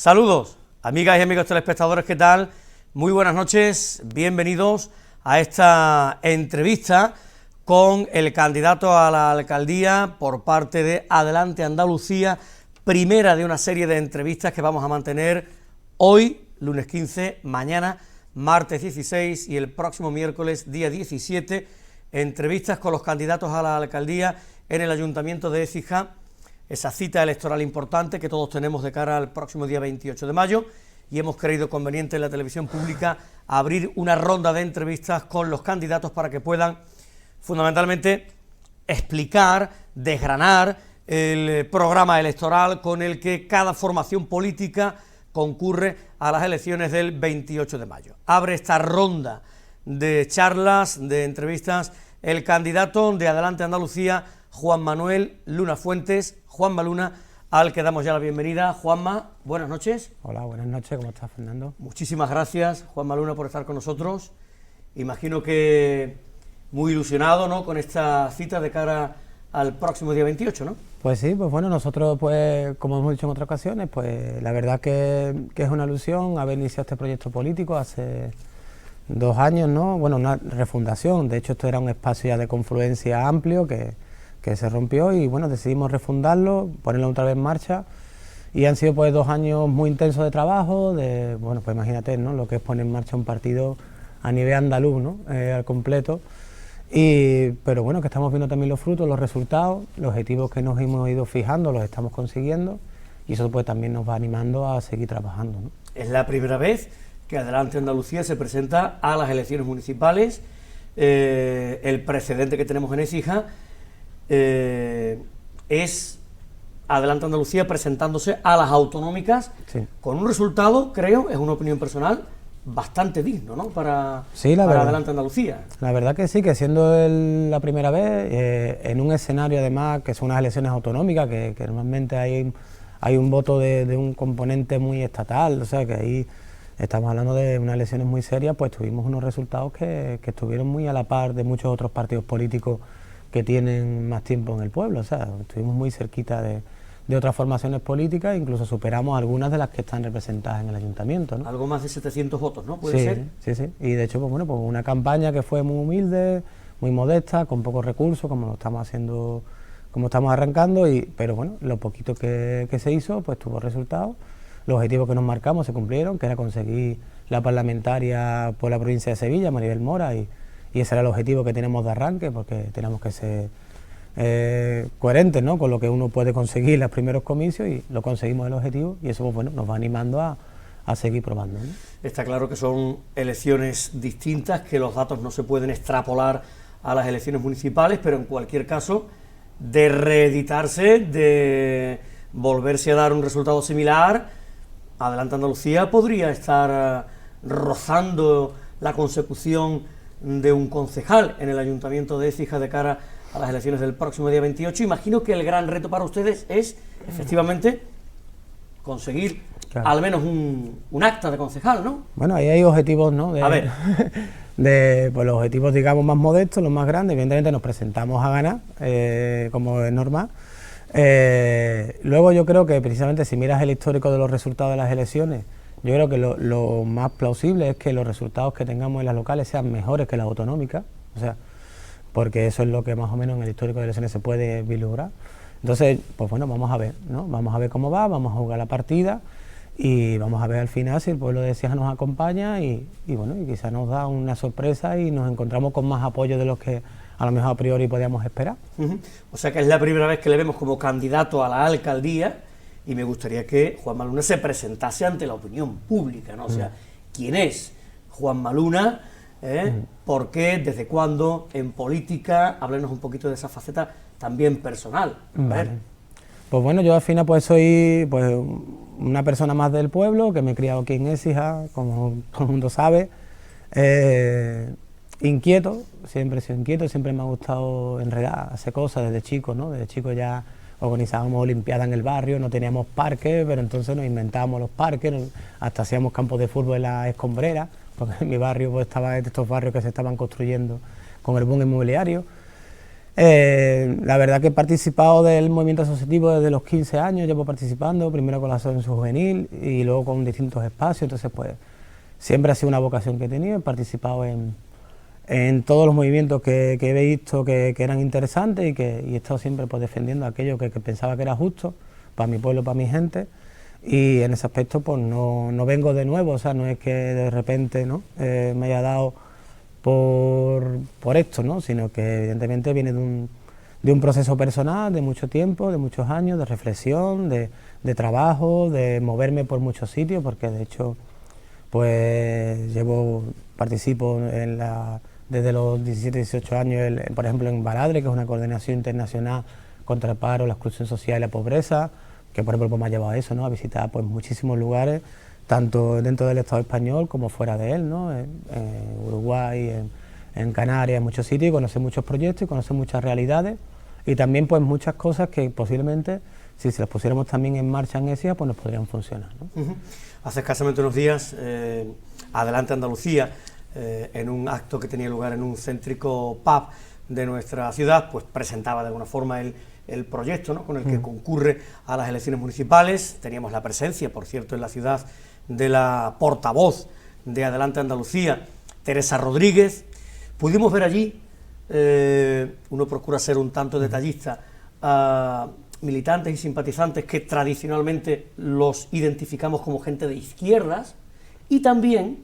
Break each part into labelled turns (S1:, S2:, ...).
S1: Saludos, amigas y amigos telespectadores, ¿qué tal? Muy buenas noches, bienvenidos a esta entrevista con el candidato a la alcaldía por parte de Adelante Andalucía, primera de una serie de entrevistas que vamos a mantener hoy, lunes 15, mañana, martes 16 y el próximo miércoles, día 17, entrevistas con los candidatos a la alcaldía en el Ayuntamiento de Écija, esa cita electoral importante que todos tenemos de cara al próximo día 28 de mayo, y hemos creído conveniente en la televisión pública abrir una ronda de entrevistas con los candidatos para que puedan fundamentalmente explicar, desgranar el programa electoral con el que cada formación política concurre a las elecciones del 28 de mayo. Abre esta ronda de charlas, de entrevistas, el candidato de Adelante Andalucía, Juan Manuel Luna Fuentes, Juanma Luna, al que damos ya la bienvenida. Juanma, buenas noches.
S2: Hola, buenas noches, ¿cómo estás, Fernando?
S1: Muchísimas gracias, Juanma Luna, por estar con nosotros. Imagino que muy ilusionado, ¿no?, con esta cita de cara al próximo día 28, ¿no?
S2: Pues sí, pues bueno, nosotros, pues, como hemos dicho en otras ocasiones, pues la verdad que es una ilusión haber iniciado este proyecto político hace 2 años, ¿no? Bueno, una refundación, de hecho esto era un espacio ya de confluencia amplio que se rompió y bueno, decidimos refundarlo, ponerlo otra vez en marcha y han sido pues 2 años muy intensos de trabajo, bueno, pues imagínate, ¿no?, lo que es poner en marcha un partido a nivel andaluz, ¿no?, al completo, pero bueno, que estamos viendo también los frutos, los resultados, los objetivos que nos hemos ido fijando los estamos consiguiendo y eso pues también nos va animando a seguir trabajando, ¿no?
S1: Es la primera vez que Adelante Andalucía se presenta a las elecciones municipales, el precedente que tenemos en Écija es Adelante Andalucía presentándose a las autonómicas, sí, con un resultado, creo, es una opinión personal, bastante digno, ¿no?, para Adelante Andalucía.
S2: La verdad que sí, que siendo la primera vez, en un escenario además que son unas elecciones autonómicas, que normalmente hay un voto de un componente muy estatal, o sea que ahí estamos hablando de unas elecciones muy serias, pues tuvimos unos resultados que estuvieron muy a la par de muchos otros partidos políticos que tienen más tiempo en el pueblo, o sea, estuvimos muy cerquita de otras formaciones políticas, incluso superamos algunas de las que están representadas en el ayuntamiento, ¿no?
S1: Algo más de 700 votos, ¿no? ¿Puede ser?
S2: Sí, sí, y de hecho, pues bueno, pues una campaña que fue muy humilde, muy modesta, con pocos recursos, como lo estamos haciendo, como estamos arrancando, pero bueno, lo poquito que se hizo, pues tuvo resultados. Los objetivos que nos marcamos se cumplieron, que era conseguir la parlamentaria por la provincia de Sevilla, Maribel Mora, y ese era el objetivo que tenemos de arranque, porque tenemos que ser coherentes, ¿no?, con lo que uno puede conseguir en los primeros comicios, y lo conseguimos el objetivo, y eso pues bueno, nos va animando a seguir probando, ¿no?
S1: Está claro que son elecciones distintas, que los datos no se pueden extrapolar a las elecciones municipales, pero en cualquier caso, de reeditarse, de volverse a dar un resultado similar, Adelante Andalucía podría estar rozando la consecución de un concejal en el Ayuntamiento de Écija de cara a las elecciones del próximo día 28. Imagino que el gran reto para ustedes es, efectivamente, conseguir al menos un acta de concejal, ¿no?
S2: Bueno, ahí hay objetivos, ¿no?
S1: A ver.
S2: Pues los objetivos, digamos, más modestos, los más grandes, evidentemente nos presentamos a ganar, como es normal. Luego yo creo que precisamente si miras el histórico de los resultados de las elecciones, yo creo que lo más plausible es que los resultados que tengamos en las locales sean mejores que las autonómicas, o sea, porque eso es lo que más o menos en el histórico de elecciones se puede vislumbrar. Entonces, pues bueno, vamos a ver, ¿no? Vamos a ver cómo va, vamos a jugar la partida y vamos a ver al final si el pueblo de Écija nos acompaña y bueno, y quizás nos da una sorpresa y nos encontramos con más apoyo de los que a lo mejor a priori podíamos esperar.
S1: O sea que es la primera vez que le vemos como candidato a la alcaldía y me gustaría que Juanma Luna se presentase ante la opinión pública, ¿no? O sea, ¿quién es Juanma Luna? ¿Por qué? ¿Desde cuándo? En política, háblenos un poquito de esa faceta también personal.
S2: Vale. Pues bueno, yo al final pues soy pues una persona más del pueblo, que me he criado aquí en Écija, como todo el mundo sabe, inquieto, siempre he sido inquieto, siempre me ha gustado enredar, hacer cosas desde chico, ¿no? Desde chico ya organizábamos olimpiadas en el barrio, no teníamos parques, pero entonces nos inventábamos los parques, hasta hacíamos campos de fútbol en las escombreras, porque en mi barrio pues estaba de estos barrios que se estaban construyendo con el boom inmobiliario. La verdad que he participado del movimiento asociativo desde los 15 años, llevo participando, primero con la Asociación Juvenil y luego con distintos espacios, entonces pues siempre ha sido una vocación que he tenido, he participado en todos los movimientos que he visto que eran interesantes y he estado siempre pues defendiendo aquello que pensaba que era justo para mi pueblo, para mi gente, y en ese aspecto pues no vengo de nuevo, o sea, no es que de repente, ¿no? Me haya dado por esto, ¿no? Sino que evidentemente viene de un proceso personal de mucho tiempo, de muchos años, de reflexión, de trabajo, de moverme por muchos sitios, porque de hecho pues participo desde los 17, 18 años, por ejemplo en Baladre, que es una coordinación internacional contra el paro, la exclusión social y la pobreza, que por ejemplo pues me ha llevado a eso, ¿no? A visitar pues muchísimos lugares, tanto dentro del Estado español como fuera de él, ¿no? En Uruguay, en Canarias, en muchos sitios, y conocer muchos proyectos y conocer muchas realidades, y también pues muchas cosas que posiblemente, si las pusiéramos también en marcha en ESIA, pues nos podrían funcionar, ¿no?
S1: Hace escasamente unos días, Adelante Andalucía, en un acto que tenía lugar en un céntrico pub de nuestra ciudad, pues presentaba de alguna forma el proyecto, ¿no? Con el que concurre a las elecciones municipales. Teníamos la presencia, por cierto, en la ciudad de la portavoz de Adelante Andalucía, Teresa Rodríguez. Pudimos ver allí, uno procura ser un tanto detallista, a militantes y simpatizantes que tradicionalmente los identificamos como gente de izquierdas, y también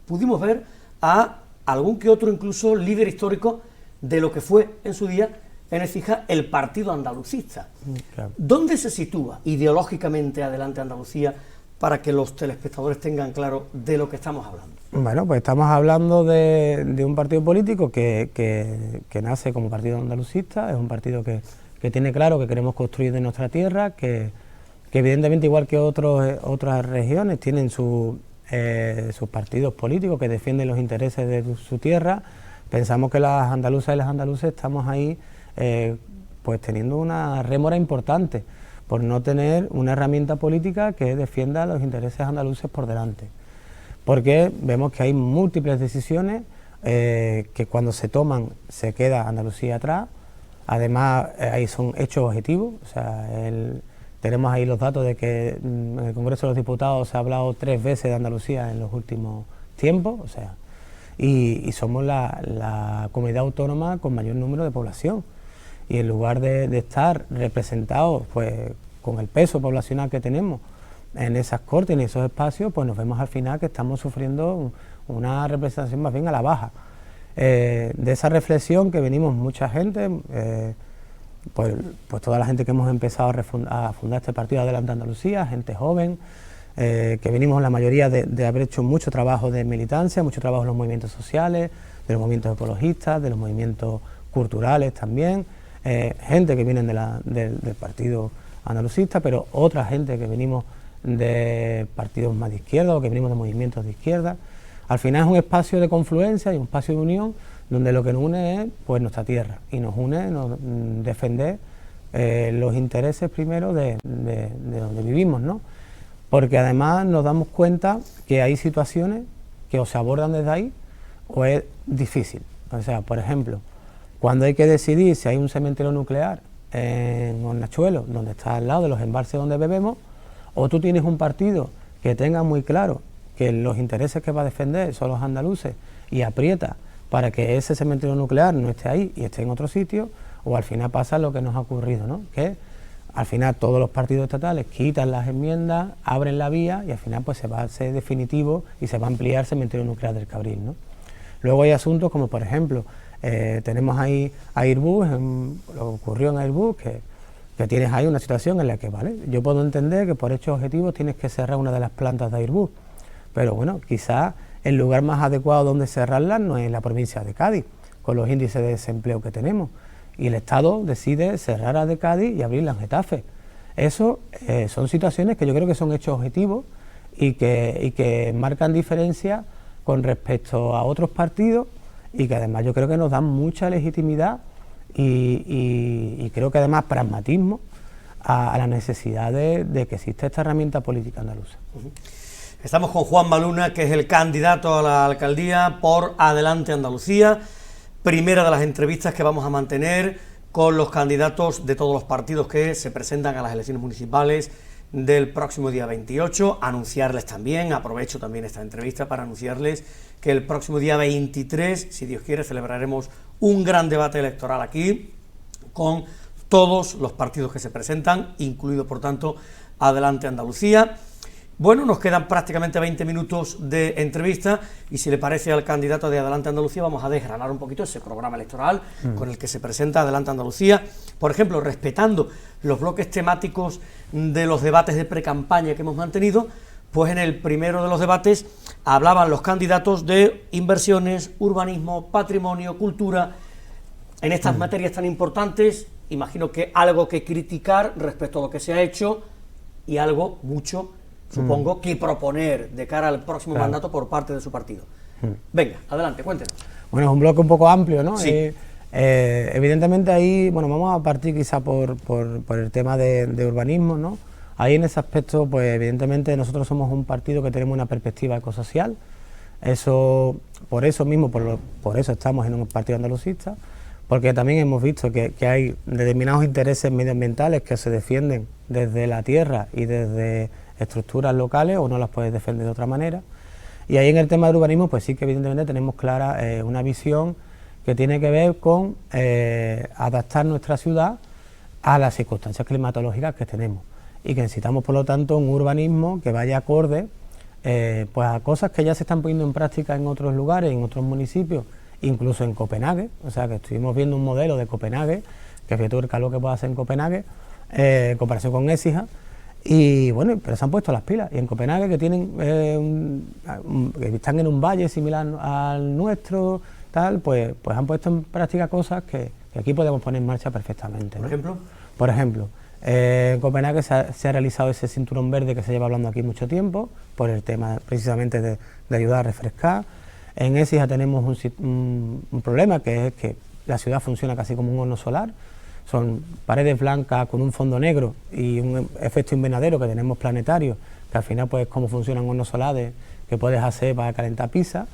S1: pudimos ver a algún que otro incluso líder histórico de lo que fue en su día en Écija el Partido Andalucista. Claro. ¿Dónde se sitúa ideológicamente Adelante Andalucía para que los telespectadores tengan claro de lo que estamos hablando?
S2: Bueno, pues estamos hablando de un partido político que nace como Partido Andalucista, es un partido que tiene claro que queremos construir de nuestra tierra, que evidentemente igual que otras regiones tienen sus partidos políticos que defienden los intereses de su tierra. Pensamos que las andaluzas y los andaluces estamos ahí pues teniendo una rémora importante por no tener una herramienta política que defienda los intereses andaluces por delante, porque vemos que hay múltiples decisiones que cuando se toman se queda Andalucía atrás. Además ahí son hechos objetivos, o sea, tenemos ahí los datos de que en el Congreso de los Diputados se ha hablado 3 veces de Andalucía en los últimos tiempos, o sea, y somos la comunidad autónoma con mayor número de población, y en lugar de estar representados pues con el peso poblacional que tenemos en esas cortes, en esos espacios, pues nos vemos al final que estamos sufriendo una representación más bien a la baja. De esa reflexión que venimos mucha gente, pues toda la gente que hemos empezado a fundar este partido Adelante Andalucía, gente joven, que venimos la mayoría de haber hecho mucho trabajo de militancia, mucho trabajo en los movimientos sociales, de los movimientos ecologistas, de los movimientos culturales también, gente que vienen del partido andalucista, pero otra gente que venimos de partidos más de izquierda o que venimos de movimientos de izquierda. Al final es un espacio de confluencia y un espacio de unión donde lo que nos une es pues nuestra tierra, y nos une defender los intereses primero de donde vivimos, ¿no? Porque además nos damos cuenta que hay situaciones que o se abordan desde ahí o es difícil. O sea, por ejemplo, cuando hay que decidir si hay un cementerio nuclear en Hornachuelos, donde está al lado de los embalses donde bebemos, o tú tienes un partido que tenga muy claro que los intereses que va a defender son los andaluces y aprieta para que ese cementerio nuclear no esté ahí y esté en otro sitio, o al final pasa lo que nos ha ocurrido, ¿no? Que al final todos los partidos estatales quitan las enmiendas, abren la vía y al final pues se va a hacer definitivo y se va a ampliar el cementerio nuclear del Cabril, ¿no? Luego hay asuntos como por ejemplo, tenemos ahí a Airbus, lo que ocurrió en Airbus, que tienes ahí una situación en la que, vale, yo puedo entender que por hechos objetivos tienes que cerrar una de las plantas de Airbus, pero bueno, quizás el lugar más adecuado donde cerrarlas no es la provincia de Cádiz, con los índices de desempleo que tenemos, y el Estado decide cerrar a de Cádiz y abrirla en Getafe. Eso son situaciones que yo creo que son hechos objetivos y que marcan diferencia con respecto a otros partidos, y que además yo creo que nos dan mucha legitimidad y creo que además pragmatismo a la necesidad de que exista esta herramienta política andaluza.
S1: Estamos con Juanma Luna, que es el candidato a la alcaldía por Adelante Andalucía. primera de las entrevistas que vamos a mantener con los candidatos de todos los partidos que se presentan a las elecciones municipales del próximo día 28, anunciarles también, aprovecho también esta entrevista para anunciarles que el próximo día 23, si Dios quiere, celebraremos un gran debate electoral aquí, con todos los partidos que se presentan, incluido por tanto Adelante Andalucía. Bueno, nos quedan prácticamente 20 minutos de entrevista y si le parece al candidato de Adelante Andalucía vamos a desgranar un poquito ese programa electoral con el que se presenta Adelante Andalucía, por ejemplo, respetando los bloques temáticos de los debates de precampaña que hemos mantenido. Pues en el primero de los debates hablaban los candidatos de inversiones, urbanismo, patrimonio, cultura. En estas materias tan importantes, imagino que algo que criticar respecto a lo que se ha hecho y algo, mucho, supongo, que proponer de cara al próximo mandato por parte de su partido. Venga, adelante, cuéntenos.
S2: Bueno, es un bloque un poco amplio, ¿no?
S1: Sí.
S2: Evidentemente ahí, bueno, vamos a partir quizá por el tema de urbanismo, ¿no? Ahí en ese aspecto, pues evidentemente nosotros somos un partido que tenemos una perspectiva ecosocial. Eso, por eso mismo, por eso estamos en un partido andalucista, porque también hemos visto que hay determinados intereses medioambientales que se defienden desde la tierra y desde estructuras locales, o no las puedes defender de otra manera. Y ahí en el tema del urbanismo, pues sí que evidentemente tenemos clara una visión que tiene que ver con adaptar nuestra ciudad a las circunstancias climatológicas que tenemos, y que necesitamos por lo tanto un urbanismo que vaya acorde pues a cosas que ya se están poniendo en práctica en otros lugares, en otros municipios, incluso en Copenhague. O sea que estuvimos viendo un modelo de Copenhague, que fíjate el calor que puede hacer en Copenhague, en comparación con Écija, y bueno, pero se han puesto las pilas, y en Copenhague, que tienen que están en un valle similar al nuestro, tal, pues han puesto en práctica cosas que aquí podemos poner en marcha perfectamente, ¿no? Por ejemplo, en Copenhague se ha realizado ese cinturón verde que se lleva hablando aquí mucho tiempo, por el tema precisamente de ayudar a refrescar. En Écija tenemos un problema, que es que la ciudad funciona casi como un horno solar. Son paredes blancas con un fondo negro y un efecto invernadero que tenemos planetario, que al final pues cómo funcionan hornos solares que puedes hacer para calentar pizza.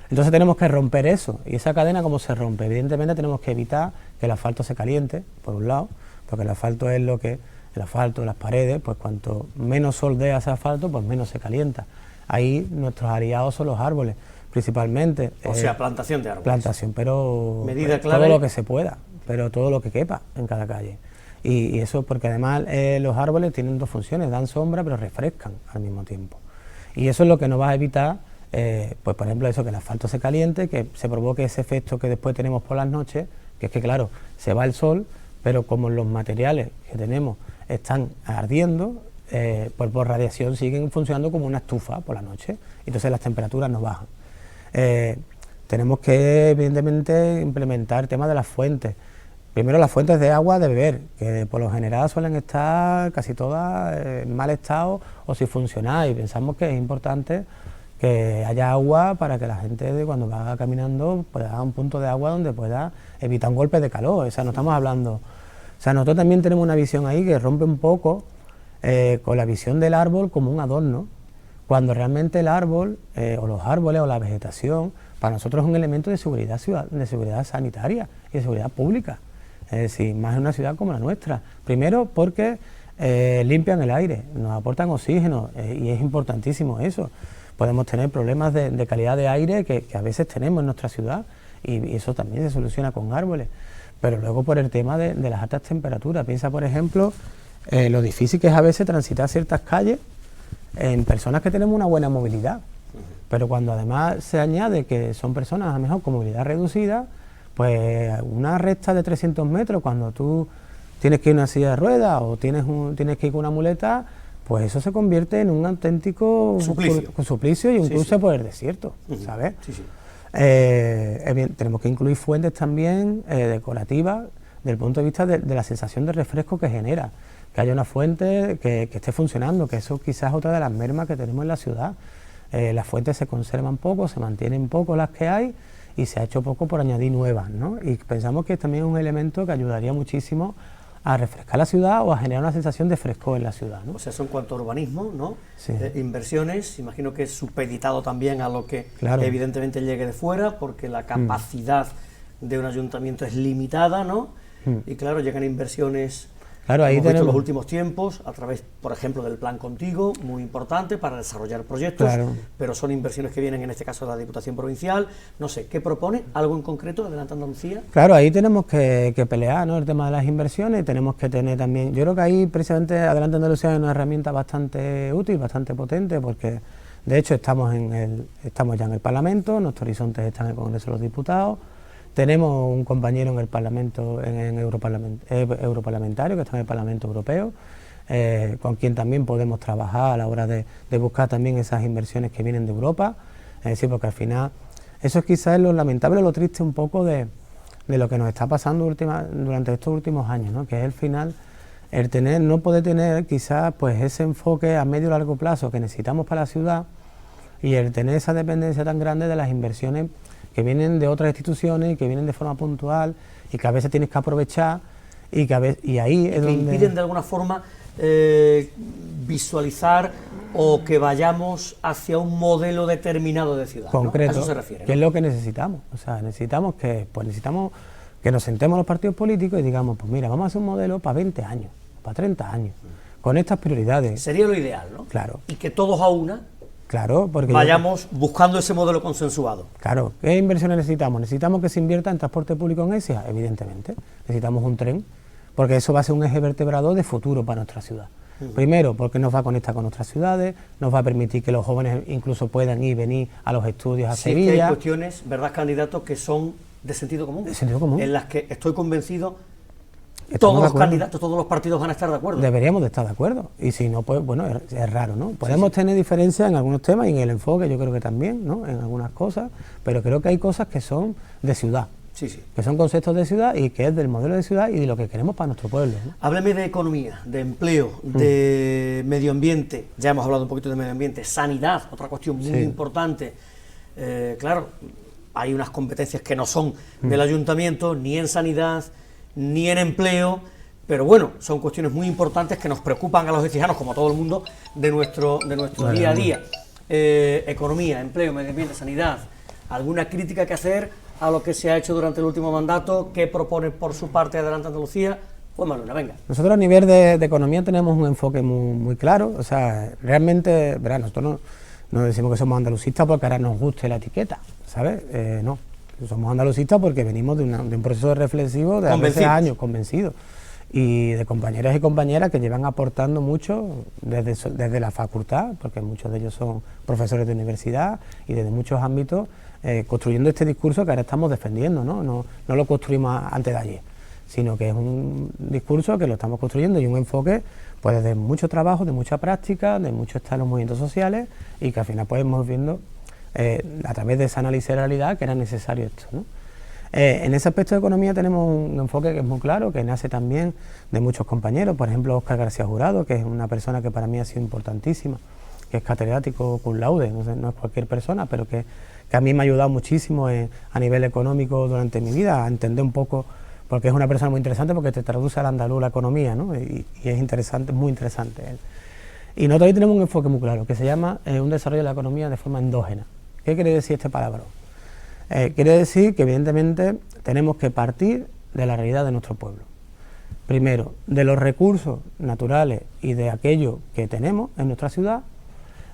S2: Entonces tenemos que romper eso, y esa cadena ¿cómo se rompe? Evidentemente tenemos que evitar que el asfalto se caliente, por un lado, porque el asfalto es lo que, el asfalto, las paredes, pues cuanto menos sol dé a ese asfalto, pues menos se calienta. Ahí nuestros aliados son los árboles, principalmente.
S1: O sea, plantación de árboles.
S2: Plantación, pero
S1: medida clave.
S2: Todo lo que se pueda, pero todo lo que quepa en cada calle. Y eso porque además los árboles tienen dos funciones, dan sombra pero refrescan al mismo tiempo. Y eso es lo que nos va a evitar, pues por ejemplo eso, que el asfalto se caliente, que se provoque ese efecto que después tenemos por las noches, que es que claro, se va el sol, pero como los materiales que tenemos están ardiendo, pues por radiación siguen funcionando como una estufa por la noche, entonces las temperaturas no bajan. Tenemos que evidentemente implementar el tema de las fuentes. Primero las fuentes de agua de beber, que por lo general suelen estar casi todas en mal estado o sin funcionar, y pensamos que es importante que haya agua para que la gente cuando va caminando pueda haber un punto de agua donde pueda evitar un golpe de calor. O sea, no estamos hablando... O sea, nosotros también tenemos una visión ahí que rompe un poco con la visión del árbol como un adorno, cuando realmente el árbol o los árboles o la vegetación para nosotros es un elemento de seguridad sanitaria y de seguridad pública. Es decir, más en una ciudad como la nuestra. Primero porque limpian el aire, nos aportan oxígeno y es importantísimo eso. Podemos tener problemas de calidad de aire que a veces tenemos en nuestra ciudad y eso también se soluciona con árboles. Pero luego por el tema de las altas temperaturas. Piensa, por ejemplo, lo difícil que es a veces transitar ciertas calles en personas que tenemos una buena movilidad. Pero cuando además se añade que son personas a lo mejor con movilidad reducida, pues una recta de 300 metros, cuando tú tienes que ir en una silla de ruedas o tienes que ir con una muleta, pues eso se convierte en un auténtico suplicio y un cruce por el desierto, ¿sabes? Tenemos que incluir fuentes también decorativas desde el punto de vista de la sensación de refresco que genera, que haya una fuente que esté funcionando, que eso quizás es otra de las mermas que tenemos en la ciudad. Las fuentes se conservan poco, se mantienen poco las que hay y se ha hecho poco por añadir nuevas, ¿no? Y pensamos que también es un elemento que ayudaría muchísimo a refrescar la ciudad o a generar una sensación de frescor en la ciudad, ¿no?
S1: O sea, eso en cuanto a urbanismo, ¿no?
S2: Sí.
S1: Inversiones, imagino que es supeditado también a lo que
S2: claro.
S1: evidentemente llegue de fuera, porque la capacidad de un ayuntamiento es limitada, ¿no? Y claro, llegan inversiones,
S2: claro, ahí
S1: hemos visto en
S2: tenemos
S1: los últimos tiempos, a través, por ejemplo, del Plan Contigo, muy importante para desarrollar proyectos,
S2: Claro.
S1: pero son inversiones que vienen, en este caso, de la Diputación Provincial. No sé, ¿qué propone? ¿Algo en concreto de Adelante Andalucía?
S2: Claro, ahí tenemos que pelear, ¿no? El tema de las inversiones, y tenemos que tener también, yo creo que ahí precisamente Adelante Andalucía es una herramienta bastante útil, bastante potente, porque de hecho estamos ya en el Parlamento, nuestros horizontes están en el Congreso de los Diputados, tenemos un compañero en el Parlamento, en europarlamentario, que está en el Parlamento Europeo, con quien también podemos trabajar a la hora de buscar también esas inversiones que vienen de Europa, es decir, porque al final eso es quizás lo lamentable, lo triste un poco de lo que nos está pasando durante estos últimos años, ¿no? Que es el final, no poder tener quizás pues ese enfoque a medio y largo plazo que necesitamos para la ciudad, y el tener esa dependencia tan grande de las inversiones que vienen de otras instituciones y que vienen de forma puntual y que a veces tienes que aprovechar y ahí es
S1: que
S2: donde
S1: impiden de alguna forma visualizar o que vayamos hacia un modelo determinado de ciudad,
S2: concreto,
S1: ¿no? A eso se refiere,
S2: que
S1: ¿no?
S2: es lo que necesitamos. O sea, necesitamos que nos sentemos los partidos políticos y digamos, pues mira, vamos a hacer un modelo para 20 años, para 30 años, con estas prioridades.
S1: Sería lo ideal, ¿no?
S2: Claro.
S1: Y que todos a una
S2: Claro, porque
S1: vayamos buscando ese modelo consensuado.
S2: Claro, ¿qué inversiones necesitamos? Necesitamos que se invierta en transporte público en Écija, evidentemente. Necesitamos un tren, porque eso va a ser un eje vertebrador de futuro para nuestra ciudad. Primero, porque nos va a conectar con otras ciudades, nos va a permitir que los jóvenes incluso puedan ir y venir a los estudios a
S1: Sí, es que
S2: Sevilla.
S1: hay cuestiones, ¿verdad, candidatos, que son de sentido común?
S2: De sentido común.
S1: En las que estoy convencido
S2: Estamos
S1: todos
S2: de
S1: los
S2: acuerdo.
S1: candidatos, todos los partidos van a estar de acuerdo.
S2: Deberíamos de estar de acuerdo, y si no, pues bueno, es raro, ¿no? Podemos tener diferencias en algunos temas y en el enfoque yo creo que también, ¿no? En algunas cosas, pero creo que hay cosas que son de ciudad,
S1: Sí, sí.
S2: que son conceptos de ciudad y que es del modelo de ciudad y de lo que queremos para nuestro pueblo, ¿no?
S1: Hábleme de economía, de empleo, de medio ambiente, ya hemos hablado un poquito de medio ambiente, sanidad, otra cuestión muy
S2: Sí.
S1: importante. Claro, hay unas competencias que no son del ayuntamiento, ni en sanidad, ni en empleo, pero bueno, son cuestiones muy importantes que nos preocupan a los ecijanos, como a todo el mundo, de nuestro día a día. Economía, empleo, medio ambiente, sanidad. ¿Alguna crítica que hacer a lo que se ha hecho durante el último mandato? ¿Qué propone por su parte Adelante Andalucía? Pues Manuela, venga.
S2: Nosotros a nivel de economía tenemos un enfoque muy claro, o sea, realmente, verá, nosotros no decimos que somos andalucistas porque ahora nos guste la etiqueta, ¿sabes? No, somos andalucistas porque venimos de un proceso reflexivo de hace años, convencidos, y de compañeras y compañeras que llevan aportando mucho desde la facultad, porque muchos de ellos son profesores de universidad y desde muchos ámbitos, construyendo este discurso que ahora estamos defendiendo, ¿no? No lo construimos antes de ayer, sino que es un discurso que lo estamos construyendo y un enfoque pues de mucho trabajo, de mucha práctica, de mucho estar en los movimientos sociales, y que al final pues hemos viendo a través de ese análisis de realidad que era necesario esto, ¿no? En ese aspecto de economía tenemos un enfoque que es muy claro, que nace también de muchos compañeros, por ejemplo Óscar García Jurado, que es una persona que para mí ha sido importantísima, que es catedrático cum laude, no es cualquier persona, pero que a mí me ha ayudado muchísimo a nivel económico durante mi vida, a entender un poco, porque es una persona muy interesante, porque te traduce al andaluz la economía, ¿no? Y es interesante, muy interesante él. Y nosotros ahí tenemos un enfoque muy claro, que se llama un desarrollo de la economía de forma endógena. ¿Qué quiere decir este palabra? Quiere decir que evidentemente tenemos que partir de la realidad de nuestro pueblo. Primero, de los recursos naturales y de aquello que tenemos en nuestra ciudad,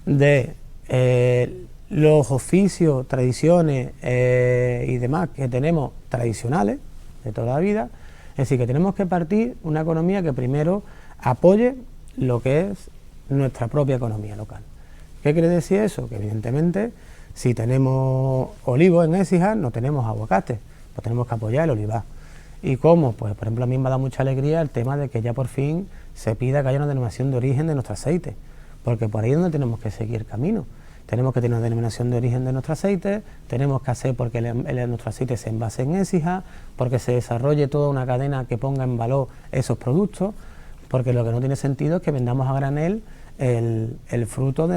S2: de los oficios, tradiciones y demás que tenemos tradicionales de toda la vida. Es decir, que tenemos que partir una economía que primero apoye lo que es nuestra propia economía local. ¿Qué quiere decir eso? Que evidentemente si tenemos olivos en Écija, no tenemos aguacate, pues tenemos que apoyar el olivar. ¿Y cómo? Pues por ejemplo a mí me da mucha alegría el tema de que ya por fin se pida que haya una denominación de origen de nuestro aceite, porque por ahí es donde tenemos que seguir el camino. Tenemos que tener una denominación de origen de nuestro aceite, tenemos que hacer porque nuestro aceite se envase en Écija, porque se desarrolle toda una cadena que ponga en valor esos productos, porque lo que no tiene sentido es que vendamos a granel el fruto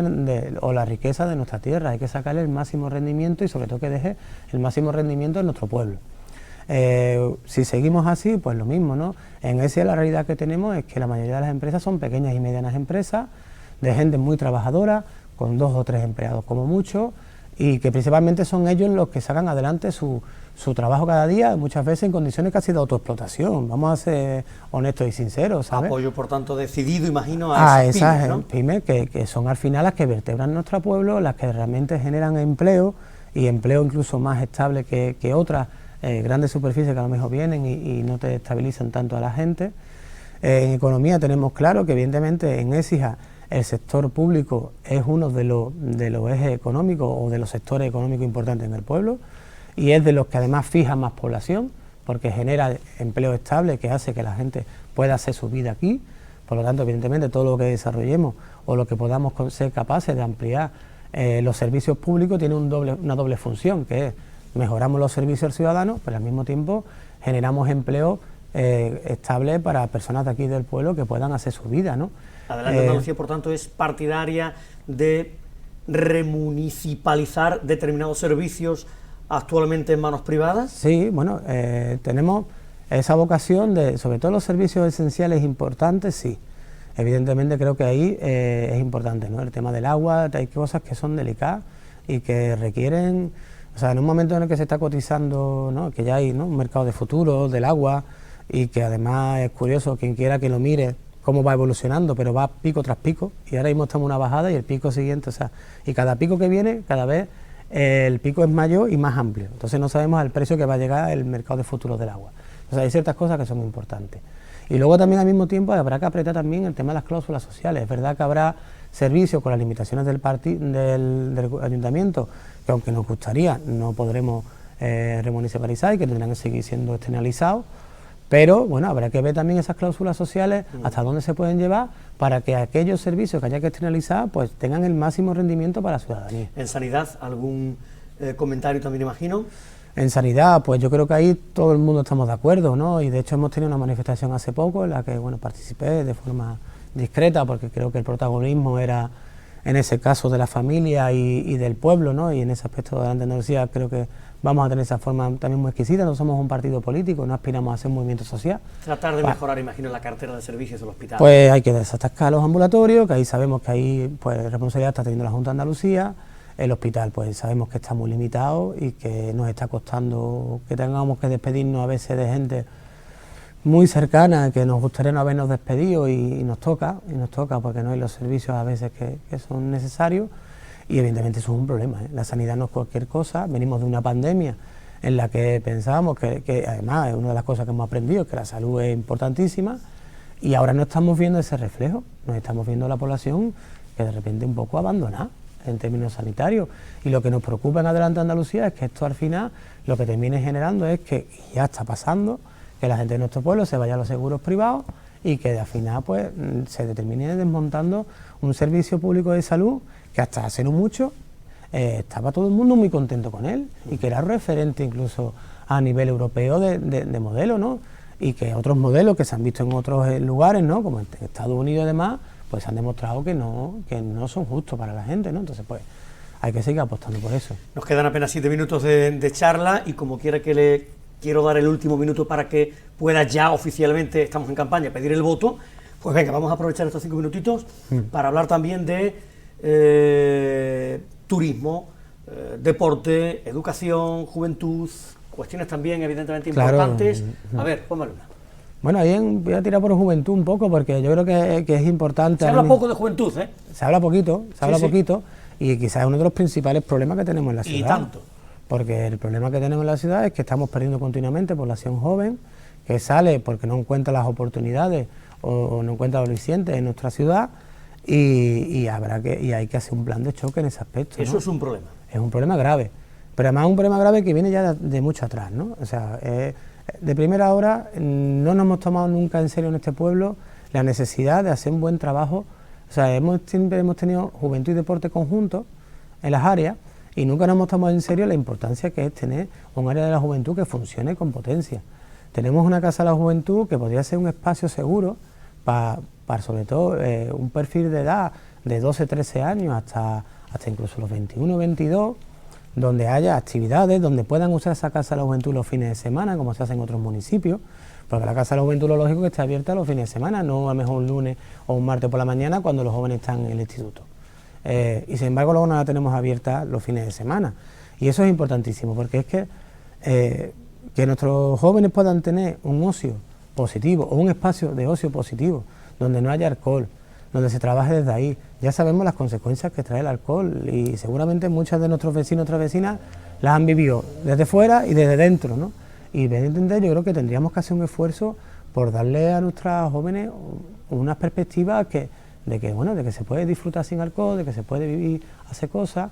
S2: o la riqueza de nuestra tierra. Hay que sacarle el máximo rendimiento y sobre todo que deje el máximo rendimiento en nuestro pueblo. Si seguimos así, pues lo mismo, ¿no? En esa la realidad que tenemos es que la mayoría de las empresas son pequeñas y medianas empresas, de gente muy trabajadora, con 2 o 3 empleados como mucho, y que principalmente son ellos los que sacan adelante su trabajo cada día, muchas veces en condiciones casi de autoexplotación, vamos a ser honestos y sinceros, ¿sabes?
S1: Apoyo, por tanto, decidido, imagino, a esas
S2: pymes, que son al final las que vertebran nuestro pueblo, las que realmente generan empleo, y empleo incluso más estable que otras grandes superficies que a lo mejor vienen y no te estabilizan tanto a la gente. En economía tenemos claro que evidentemente en Écija el sector público es uno de los ejes económicos o de los sectores económicos importantes en el pueblo, y es de los que además fija más población, porque genera empleo estable que hace que la gente pueda hacer su vida aquí. Por lo tanto, evidentemente, todo lo que desarrollemos o lo que podamos ser capaces de ampliar los servicios públicos tiene una doble función, que es mejoramos los servicios al ciudadano, pero al mismo tiempo generamos empleo estable para personas de aquí del pueblo que puedan hacer su vida, ¿no?
S1: Adelante Andalucía, por tanto, es partidaria de remunicipalizar determinados servicios actualmente en manos privadas.
S2: Sí, bueno, tenemos esa vocación de, sobre todo los servicios esenciales importantes, sí. Evidentemente creo que ahí es importante, ¿no? El tema del agua, hay cosas que son delicadas y que requieren, o sea, en un momento en el que se está cotizando, ¿no? Que ya hay, ¿no? Un mercado de futuro del agua, y que además es curioso, quien quiera que lo mire, cómo va evolucionando, pero va pico tras pico, y ahora mismo estamos en una bajada y el pico siguiente, o sea, y cada pico que viene, cada vez el pico es mayor y más amplio, entonces no sabemos al precio que va a llegar el mercado de futuros del agua. O sea, hay ciertas cosas que son importantes. Y luego también al mismo tiempo habrá que apretar también el tema de las cláusulas sociales. Es verdad que habrá servicios con las limitaciones del ayuntamiento, que aunque nos gustaría, no podremos remunicipalizar y que tendrán que seguir siendo externalizados, pero bueno, habrá que ver también esas cláusulas sociales, hasta dónde se pueden llevar, para que aquellos servicios que haya que externalizar pues tengan el máximo rendimiento para la ciudadanía.
S1: En sanidad, ¿algún comentario también imagino?
S2: En sanidad, pues yo creo que ahí todo el mundo estamos de acuerdo, ¿no? Y de hecho hemos tenido una manifestación hace poco en la que, bueno, participé de forma discreta, porque creo que el protagonismo era, en ese caso, de la familia y del pueblo, ¿no? Y en ese aspecto de la Andalucía creo que vamos a tener esa forma también muy exquisita. No somos un partido político, no aspiramos a ser un movimiento social.
S1: Tratar de mejorar, imagino, la cartera de servicios del hospital.
S2: Pues hay que desatascar los ambulatorios, que ahí sabemos que ahí pues responsabilidad está teniendo la Junta de Andalucía. El hospital pues sabemos que está muy limitado y que nos está costando que tengamos que despedirnos a veces de gente muy cercana, que nos gustaría no habernos despedido y nos toca porque no hay los servicios a veces que son necesarios, y evidentemente eso es un problema, ¿eh? La sanidad no es cualquier cosa. Venimos de una pandemia en la que pensábamos que además es una de las cosas que hemos aprendido, que la salud es importantísima, y ahora no estamos viendo ese reflejo, nos estamos viendo la población que de repente un poco abandonada en términos sanitarios, y lo que nos preocupa en Adelante Andalucía es que esto al final lo que termine generando es que, y ya está pasando, que la gente de nuestro pueblo se vaya a los seguros privados y que al final pues se termine desmontando un servicio público de salud que hasta hace no mucho estaba todo el mundo muy contento con él y que era referente incluso a nivel europeo de modelo, ¿no? Y que otros modelos que se han visto en otros lugares, ¿no? Como en Estados Unidos y demás, pues han demostrado que no son justos para la gente, ¿no? Entonces, pues, hay que seguir apostando por eso.
S1: Nos quedan apenas 7 minutos de charla, y como quiera que le quiero dar el último minuto para que pueda ya oficialmente, estamos en campaña, pedir el voto, pues venga, vamos a aprovechar estos 5 minutitos para hablar también de turismo, deporte, educación, juventud, cuestiones también evidentemente importantes.
S2: Claro.
S1: A ver, póngale una.
S2: Bueno, ahí voy a tirar por juventud un poco, porque yo creo que es importante.
S1: Se habla poco de juventud, ¿eh?
S2: Se habla poquito, y quizás es uno de los principales problemas que tenemos en la ciudad.
S1: Y tanto.
S2: Porque el problema que tenemos en la ciudad es que estamos perdiendo continuamente población joven, que sale porque no encuentra las oportunidades o no encuentra lo suficiente en nuestra ciudad, y hay que hacer un plan de choque en ese aspecto, ¿no?
S1: Eso es un problema.
S2: Es un problema grave, pero además un problema grave que viene ya de mucho atrás, ¿no? O sea, de primera hora no nos hemos tomado nunca en serio en este pueblo la necesidad de hacer un buen trabajo. O sea, siempre hemos tenido juventud y deporte conjuntos en las áreas, y nunca nos hemos tomado en serio la importancia que es tener un área de la juventud que funcione con potencia. Tenemos una casa de la juventud que podría ser un espacio seguro para sobre todo un perfil de edad de 12, 13 años hasta incluso los 21, 22, donde haya actividades, donde puedan usar esa casa de la juventud los fines de semana, como se hace en otros municipios, porque la casa de la juventud lo lógico es que esté abierta los fines de semana, no a lo mejor un lunes o un martes por la mañana cuando los jóvenes están en el instituto. y sin embargo luego no la tenemos abierta los fines de semana. Y eso es importantísimo, porque es que nuestros jóvenes puedan tener un ocio positivo o un espacio de ocio positivo, donde no haya alcohol, donde se trabaje desde ahí. Ya sabemos las consecuencias que trae el alcohol y seguramente muchas de nuestros vecinos y otras vecinas las han vivido desde fuera y desde dentro, ¿no? Y evidentemente yo creo que tendríamos que hacer un esfuerzo por darle a nuestras jóvenes unas perspectivas de que se puede disfrutar sin alcohol, de que se puede vivir, hacer cosas,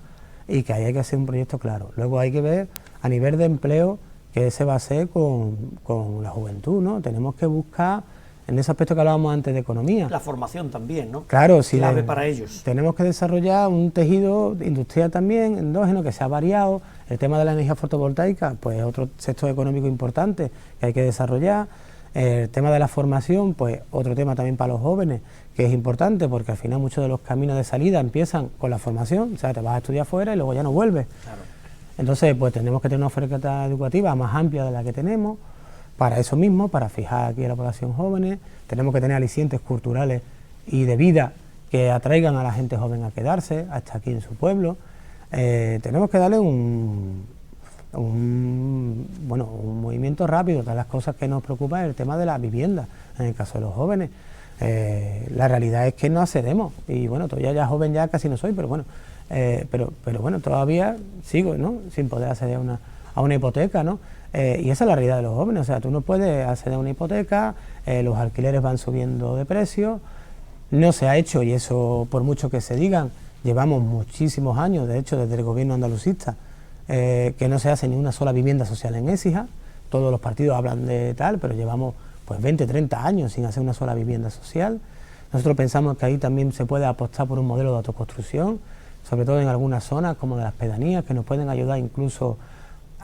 S2: y que ahí hay que hacer un proyecto claro. Luego hay que ver a nivel de empleo qué se va a hacer con la juventud, ¿no? Tenemos que buscar, en ese aspecto que hablábamos antes de economía.
S1: La formación también, ¿no?
S2: Claro, sí.
S1: Clave para ellos.
S2: Tenemos que desarrollar un tejido industrial también, endógeno, que sea variado. El tema de la energía fotovoltaica, pues es otro sector económico importante que hay que desarrollar. El tema de la formación, pues otro tema también para los jóvenes, que es importante, porque al final muchos de los caminos de salida empiezan con la formación, o sea, te vas a estudiar fuera y luego ya no vuelves.
S1: Claro.
S2: Entonces, pues tenemos que tener una oferta educativa más amplia de la que tenemos, para eso mismo, para fijar aquí a la población jóvenes. Tenemos que tener alicientes culturales y de vida que atraigan a la gente joven a quedarse, hasta aquí en su pueblo. Tenemos que darle un movimiento rápido. Otra de las cosas que nos preocupa es el tema de la vivienda, en el caso de los jóvenes. La realidad es que no accedemos, y bueno, todavía ya joven ya casi no soy, pero bueno, todavía sigo, ¿no?, sin poder acceder a una hipoteca, ¿no? Y esa es la realidad de los jóvenes. O sea, tú no puedes acceder a una hipoteca, los alquileres van subiendo de precio, no se ha hecho, y eso por mucho que se digan, llevamos muchísimos años, de hecho desde el gobierno andalucista, que no se hace ni una sola vivienda social en Écija. Todos los partidos hablan de tal, pero llevamos pues 20, 30 años sin hacer una sola vivienda social. Nosotros pensamos que ahí también se puede apostar por un modelo de autoconstrucción, sobre todo en algunas zonas como de las pedanías, que nos pueden ayudar incluso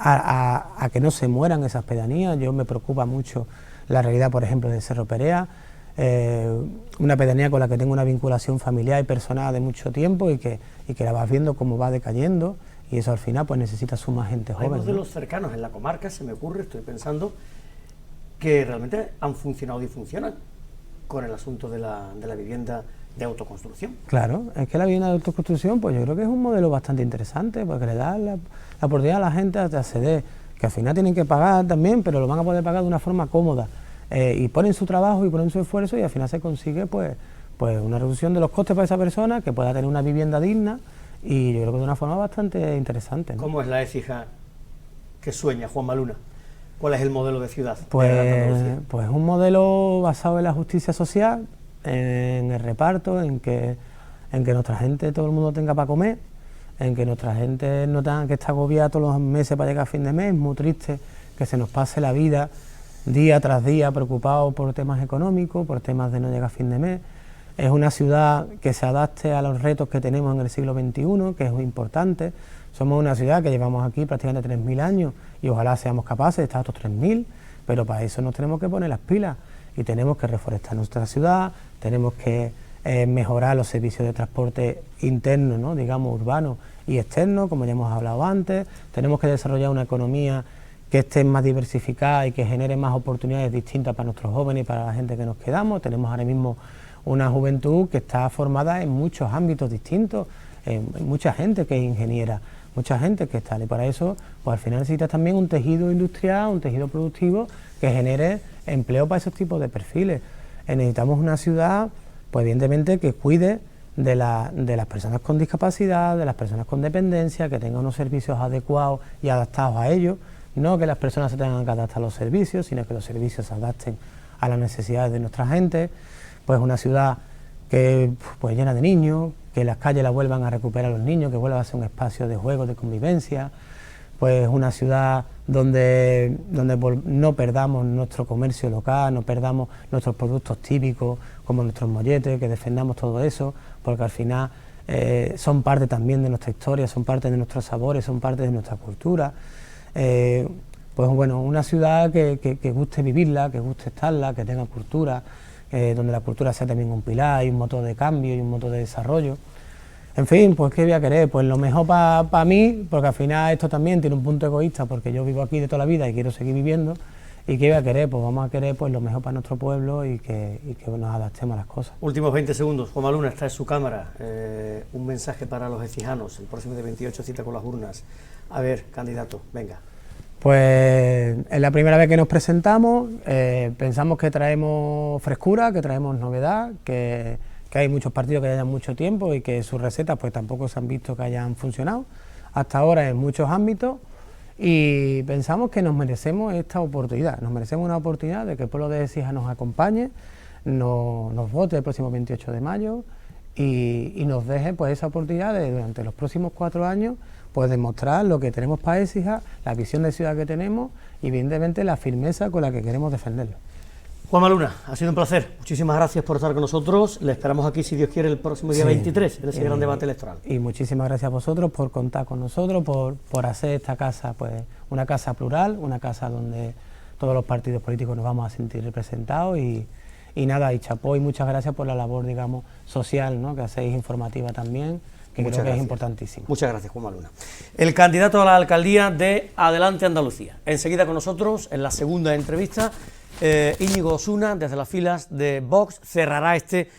S2: a que no se mueran esas pedanías. Yo me preocupa mucho la realidad, por ejemplo, de Cerro Perea, una pedanía con la que tengo una vinculación familiar y personal de mucho tiempo, y que la vas viendo cómo va decayendo, y eso al final pues necesita suma gente joven.
S1: Hay modelos cercanos en la comarca, se me ocurre, estoy pensando, que realmente han funcionado y funcionan con el asunto de la vivienda de autoconstrucción.
S2: Claro, es que la vivienda de autoconstrucción, pues yo creo que es un modelo bastante interesante, porque le da la oportunidad a la gente de acceder, que al final tienen que pagar también, pero lo van a poder pagar de una forma cómoda, y ponen su trabajo y ponen su esfuerzo, y al final se consigue pues una reducción de los costes para esa persona, que pueda tener una vivienda digna, y yo creo que de una forma bastante interesante, ¿no?
S1: ¿Cómo es la Écija que sueña Juanma Luna? ¿Cuál es el modelo de ciudad?
S2: Pues un modelo basado en la justicia social, en el reparto, en que nuestra gente, todo el mundo tenga para comer, en que nuestra gente no tenga que estar agobiada todos los meses para llegar a fin de mes. Muy triste que se nos pase la vida día tras día preocupados por temas económicos, por temas de no llegar a fin de mes. Es una ciudad que se adapte a los retos que tenemos en el siglo XXI, que es muy importante. Somos una ciudad que llevamos aquí prácticamente 3.000 años, y ojalá seamos capaces de estar otros 3.000, pero para eso nos tenemos que poner las pilas, y tenemos que reforestar nuestra ciudad, tenemos que mejorar los servicios de transporte interno, ¿no?, digamos urbano y externo, como ya hemos hablado antes. Tenemos que desarrollar una economía que esté más diversificada y que genere más oportunidades distintas para nuestros jóvenes y para la gente que nos quedamos. Tenemos ahora mismo una juventud que está formada en muchos ámbitos distintos, mucha gente que es ingeniera, mucha gente que está, y para eso pues al final necesitas también un tejido industrial, un tejido productivo que genere empleo para esos tipos de perfiles. Necesitamos una ciudad, pues evidentemente, que cuide de las personas con discapacidad, de las personas con dependencia, que tenga unos servicios adecuados y adaptados a ellos. No que las personas se tengan que adaptar a los servicios, sino que los servicios se adapten a las necesidades de nuestra gente. Pues una ciudad que pues llena de niños, que las calles las vuelvan a recuperar los niños, que vuelva a ser un espacio de juego, de convivencia. Pues una ciudad donde no perdamos nuestro comercio local, no perdamos nuestros productos típicos como nuestros molletes, que defendamos todo eso, porque al final son parte también de nuestra historia, son parte de nuestros sabores, son parte de nuestra cultura. Pues bueno, una ciudad que guste vivirla, que guste estarla, que tenga cultura, donde la cultura sea también un pilar y un motor de cambio y un motor de desarrollo. En fin, pues ¿qué voy a querer? Pues lo mejor para mí, porque al final esto también tiene un punto egoísta, porque yo vivo aquí de toda la vida y quiero seguir viviendo, ¿Y qué iba a querer? Pues vamos a querer pues lo mejor para nuestro pueblo y que nos adaptemos a las cosas.
S1: Últimos 20 segundos, Juanma Luna, está en su cámara, un mensaje para los ecijanos, el próximo día 28 cita con las urnas. A ver, candidato, venga.
S2: Pues es la primera vez que nos presentamos, pensamos que traemos frescura, que traemos novedad, que hay muchos partidos que llevan mucho tiempo y que sus recetas pues tampoco se han visto que hayan funcionado hasta ahora en muchos ámbitos, y pensamos que nos merecemos esta oportunidad, nos merecemos una oportunidad de que el pueblo de Écija nos acompañe, nos vote el próximo 28 de mayo y nos deje pues esa oportunidad de durante los próximos 4 años pues demostrar lo que tenemos para Écija, la visión de ciudad que tenemos y evidentemente la firmeza con la que queremos defenderlo.
S1: Juanma Luna, ha sido un placer, muchísimas gracias por estar con nosotros, le esperamos aquí si Dios quiere el próximo día 23 en ese gran debate electoral.
S2: Y muchísimas gracias a vosotros por contar con nosotros, por hacer esta casa pues una casa plural, una casa donde todos los partidos políticos nos vamos a sentir representados y nada, y chapó y muchas gracias por la labor, digamos, social, ¿no?, que hacéis, informativa también, que creo que es importantísimo.
S1: Muchas gracias, Juanma Luna. El candidato a la alcaldía de Adelante Andalucía. Enseguida con nosotros, en la segunda entrevista, Íñigo Osuna, desde las filas de Vox, cerrará este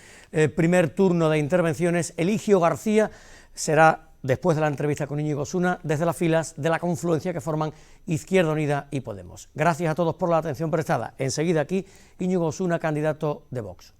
S1: primer turno de intervenciones. Eligio García será, después de la entrevista con Íñigo Osuna, desde las filas de la confluencia que forman Izquierda Unida y Podemos. Gracias a todos por la atención prestada. Enseguida aquí, Íñigo Osuna, candidato de Vox.